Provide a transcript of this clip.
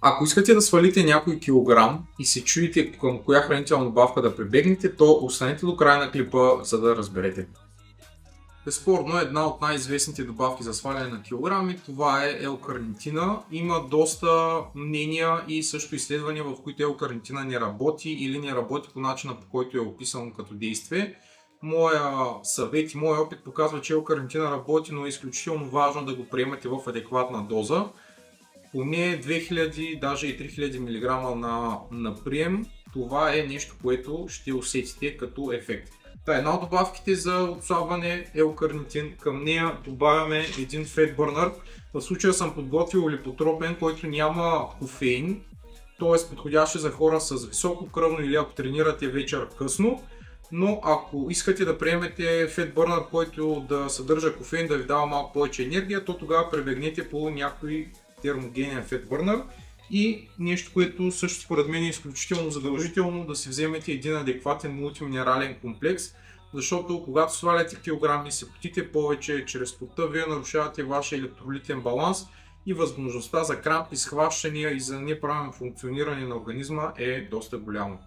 Ако искате да свалите някой килограм и се чудите към коя хранителна добавка да прибегнете, то останете до края на клипа, за да разберете. Безспорно една от най-известните добавки за сваляне на килограми, това е L-карнитина. Има доста мнения и също изследвания, в които L-карнитина не работи или не работи по начина, по който е описано като действие. Моя съвет и моя опит показва, че L-карнитина работи, но е изключително важно да го приемате в адекватна доза. Поне 2000, даже и 3000 мг на прием, това е нещо, което ще усетите като ефект. Една от добавките за отслабване е L-карнитин. Към нея добавяме един Fat Burner. В случая съм подготвил липотропен, който няма кофеин, т.е. подходящ за хора с високо кръвно или ако тренирате вечер късно. Но ако искате да приемете Fat Burner, който да съдържа кофеин, да ви дава малко повече енергия, то тогава прибегнете по някой термогенен Fat Burner. И нещо, което също според мен е изключително задължително, да си вземете един адекватен мултиминерален комплекс, защото когато сваляте килограми и се потите повече чрез пота, вие нарушавате вашия електролитен баланс и възможността за крампи, схващания и за неправилно функциониране на организма е доста голямо.